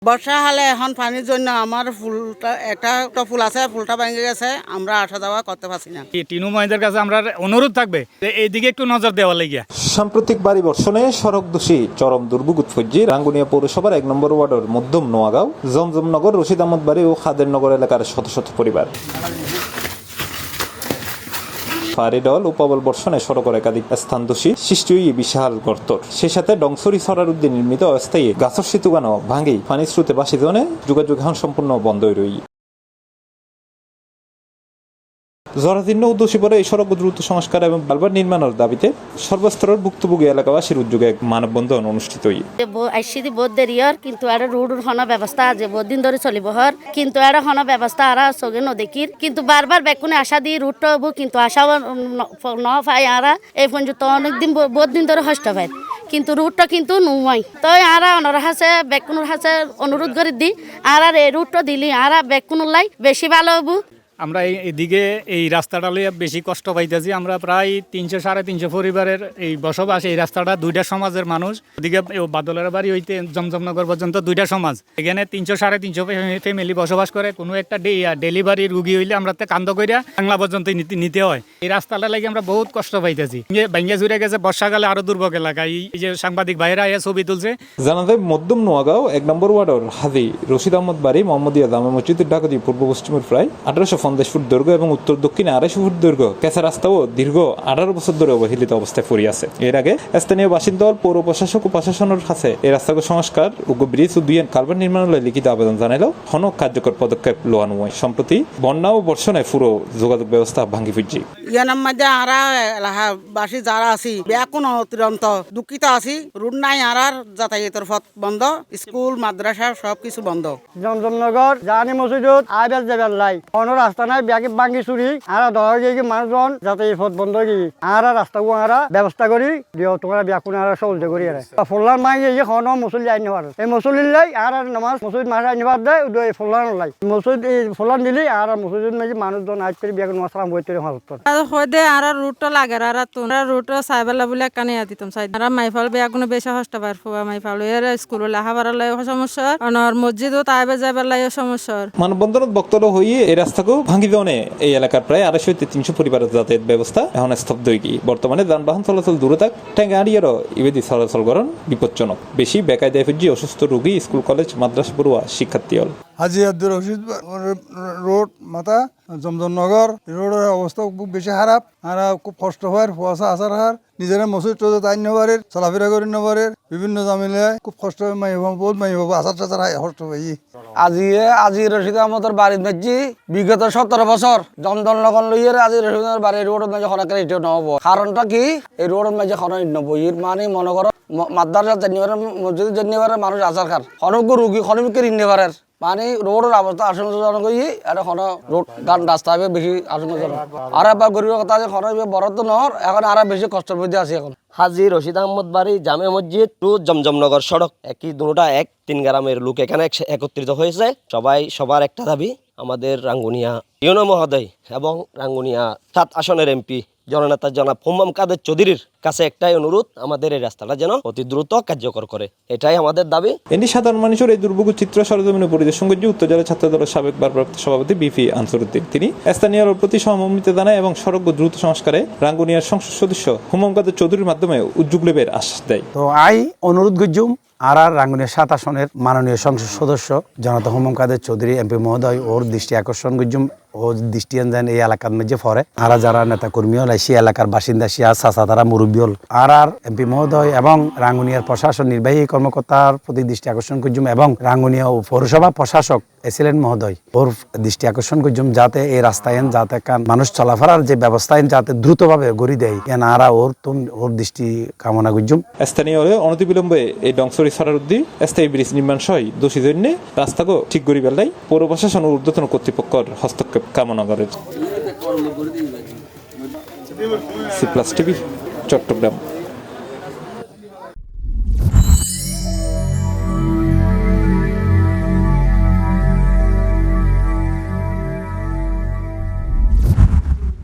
বর্ষা হলে এখন পানির জন্য আমার ফুলটা একটা ফুল আছে, ফুলটা ভেঙে গেছে, আমরা আসা যাওয়া করতে পারছি না। টিনু মহিদের কাছে আমরা অনুরোধ থাকবে যে এইদিকে একটু নজর দেওয়া লাগিয়া। সাম্প্রতিক ভারী বর্ষণে সড়ক দূষী চরম দুর্ভোগ উৎপজ্জি রাঙ্গুনিয়া পৌরসভার ১ নম্বর ওয়ার্ডের মধ্যম নোয়াগাঁও, জমজমনগর, রশিদ আহমদ বাড়ি ও খাদেরনগর এলাকার শত শত পরিবার। পাহাড়ি ডল ও প্রবল বর্ষণে সড়কের একাধিক স্থান দোষী সৃষ্টি হয়ে বিশাল গর্তর, সেই সাথে ডংসরি সরার উদ্দিন নির্মিত অস্থায়ী গাছর সেতুগানো ভাঙি পানির স্রোতে বাসি জনে যোগাযোগ এখন সম্পূর্ণ বন্ধ হয়ে রই। জরাজীর্ণ উদ্দেশ্যে পরে এই সড়ক দ্রুত সংস্কার এবং বারবার নির্মাণের দাবিতে সর্বস্তরের ভুক্তভোগী এলাকাবাসীর উদ্যোগে এক মানববন্ধন অনুষ্ঠিত হয়। বহুত দেরি হর কিন্তু আর রোড হন ব্যবস্থা আছে, বহুত দিন ধরে চলিব হর কিন্তু আর হন ব্যবস্থা আর সগে নদেখির কিন্তু বারবার বেকুনে আশা দিয়ে রুট হবো কিন্তু আশাও ন পাই আর এই পর্যন্ত অনেকদিন বহুত দিন ধরে হষ্ট পাই কিন্তু রুটটা কিন্তু নুমাই তো আর অনর হাসে বেকুনুর হাসে অনুরোধ করে দি আর এই রুটটা দিলি আর বেকুনুর লাই বেশি ভালো হবো। আমরা এদিকে এই রাস্তাটা লইয়া বেশি কষ্ট পাইতেছি। আমরা প্রায় ৩০০-৩৫০ পরিবারের এই বসবাস। এই রাস্তাটা দুইটা সমাজের মানুষ, ওদিকে বাদলের বাড়ি হইতে জমজমনগর পর্যন্ত দুইটা সমাজ। এখানে ৩০০-৩৫০ ফ্যামিলি বসবাস করে। কোনো একটা ডেলিভারি রুগী হইলে আমরা কান্দ করিয়া বাংলা পর্যন্ত নিতে হয়। এই রাস্তাটা লাগে আমরা বহুত কষ্ট পাইতেছি। ভাঙ্গা জুড়ে গেছে, বর্ষাকালে আরো দুর্ভোগ এলাকা। এই যে সাংবাদিক ভাইরা ছবি তুলছে। জানা যায় মধ্যম নোয়াগাঁও ১ নম্বর ওয়ার্ডের হাজি রশিদ আহমদ বাড়ি মোহাম্মদিয়া জামে মসজিদের ডাকাতি পূর্ব পশ্চিমের প্রায় ১৮৫০ ফুট দৈর্ঘ্য এবং উত্তর দক্ষিণে ২৫০ ফুট দৈর্ঘ্য কেঁচা রাস্তাও দীর্ঘ ১৮ বছর ধরে অবহেলিত অবস্থায় পড়ে আছে। এর আগে স্থানীয় বাসিন্দা পৌর প্রশাসক ও প্রশাসনের কাছে এই রাস্তাকে সংস্কার ও ব্রিজ ও কালভার্ট নির্মাণের লিখিত আবেদন জানালেও কোনো কার্যকর পদক্ষেপ লওয়া নয়। সম্প্রতি বন্যা ও বর্ষণে পুরো যোগাযোগ ব্যবস্থা ভাঙ্গি ফিরছে। ইয়ানার মধ্যে আরা এলাকাবাসী যারা আছি এখন অত্যন্ত দুঃখিত আছি। রুট নাই, আর যাতায়াতের পথ বন্ধ, স্কুল মাদ্রাসা সবকিছু বন্ধ। জমজমনগর জানি মসজিদত আইবার যাবার লাই কোনো রাস্তা নাই, ব্যাগে ভাঙ্গি চুরি আর ধর গিয়ে মানুষজন যাতায়াত পথ বন্ধ গিয়ে আর রাস্তাও আর ব্যবস্থা করি দিও তোমরা ব্যাকুন আর সহজে করি আর ফুল্লার মাই গিয়ে কোনো মুসল্লি আইন নেবার এই মুসল্লির লাই আর নামাজ মসজিদ মাস আইনবার দেয় ওই ফুল্লার লাই মসজিদ ফুল্লার দিলি আর মসজিদ মাঝে মানুষজন আজ করে ব্যাগুন মাসলাম বই তৈরি হল হয়ে আর রুটটা লাগে আর তোমরা রুটটা সাইবেলা বলে কানে দিতাম সাই আর মাইফাল ব্যাগুন বেশি হস্ত পার মাইফাল এর স্কুল লেখাবার লাই সমস্যা আর মসজিদও তাইবে যাবার লাই সমস্যা। মানববন্ধনত বক্তব্য হয়ে এই রাস্তাকেও ভাঙ্গি দেওয়ানে এই এলাকার প্রায় ২৫০-৩০০ পরিবারের যাতায়াত ব্যবস্থা এখন স্তব্ধ হয়ে গিয়ে বর্তমানে যানবাহন চলাচল দূরে থাক ট্যাঙ্গাড়িয়ারও ইবেদি চলাচল করেন বিপজ্জনক। বেশি বেকায়দায় ফিরজি অসুস্থ রোগী, স্কুল কলেজ মাদ্রাসা পড়ুয়া শিক্ষার্থী হল। হাজি আব্দুর রশিদ রোড মাথা জমজমনগর রোডের অবস্থা খুব বেশি খারাপ আর খুব কষ্ট হয়। কুয়াশা আসার হার নিজেরা মসজিদ টসজিদ আইন নেবারের চলাফেরা করে নেবারের বিভিন্ন জামিলায় খুব কষ্ট হয়। বহুত মাই বাবু আসার টাচার কষ্ট হয়। আজি রশিদ আহমদের বাড়ির মাঝি বিগত ১৭ বছর জমজমনগর লইয়ে আজি রশিদের বাড়ির রোডের মাঝে খরাকের এটাও নহব। কারণটা কি এই রোডের মাঝে খরচ নব মানে মনে করো মাদ্রাসা জানিবার মসজিদ জানিবার মানুষ আসার খার খনক রুগী খনকে নিবারের মানে রোডের অবস্থা আশঙ্কাজনক এখন রোড গান রাস্তা হবে বেশি আশঙ্কাজনক। আর এবার গরিবের কথা আছে খরচ বড় তো নহর এখন আর বেশি কষ্টের মধ্যে আছে এখন। হাজি রশিদ আহমদ বাড়ি জামে মসজিদ টু জমজমনগর সড়ক একই দুটা এক ৩ গ্রামের লোক এখানে একত্রিত হয়েছে। সবার একটা দাবি আমাদের রাঙ্গুনিয়া ইউনো মহোদয় এবং রাঙ্গুনিয়া ৭ আসনের এমপি জননেতা জনাব হুম্মাম কাদের চৌধুরীর কাছে একটাই অনুরোধ, আমাদের এই রাস্তাটা যেন অতি দ্রুত কার্যকর করে, এটাই আমাদের দাবি। এটি সাধারণ মানুষের এই দুর্ভোগ চিত্র সরজমিনে পরিদর্শন করছে উত্তর জেলা ছাত্র দলের সাবেক ভারপ্রাপ্ত সভাপতি বিপি আনসারউদ্দিন। তিনি স্থানীয় প্রতি সহমর্মিতা জানায় এবং সড়ক দ্রুত সংস্কারে রাঙ্গুনিয়ার সংসদ সদস্য হুম্মাম কাদের চৌধুরীর মাধ্যমে উদ্যোগ লেবের আশ্বাস দেয়। তো অনুরোধ করছুম আর রাঙ্গুনিয়া ৭ আসনের মাননীয় সংসদ সদস্য জনতা হুম্মাম কাদের চৌধুরী এমপি মহোদয় ওর দৃষ্টি আকর্ষণ করছুম ও দৃষ্টি আনছেন এই এলাকার মধ্যে পরে আর যারা নেতা কর্মী হল সে এলাকার বাসিন্দা সিয়া চাচা তারা মুরব্বী হল আর এমপি মহোদয় এবং রাঙ্গুনিয়ার প্রশাসন নির্বাহী কর্মকর্তার প্রতি দৃষ্টি আকর্ষণ করছুম এবং রাঙ্গুনিয়া পৌরসভা প্রশাসক এসিলেন মহোদয় ওর দৃষ্টি আকর্ষণ করছুম যাতে এই রাস্তায় যাতে মানুষ চলাফেরার যে ব্যবস্থা যাতে দ্রুতভাবে গড়ি দেয় কেন আর ওর দৃষ্টি কামনা করছুম। স্থানীয় অনতিবিলম্বে এই ডংসরি সরারুদ্দি স্থায়ী ব্রিজ নির্মাণ সহ দোষী জন্য রাস্তাকে ঠিক করি বেলাই পৌর প্রশাসন ও ঊর্ধ্বতন কর্তৃপক্ষের হস্তক্ষেপ কামনা করেন। C plus TV, Chittagong.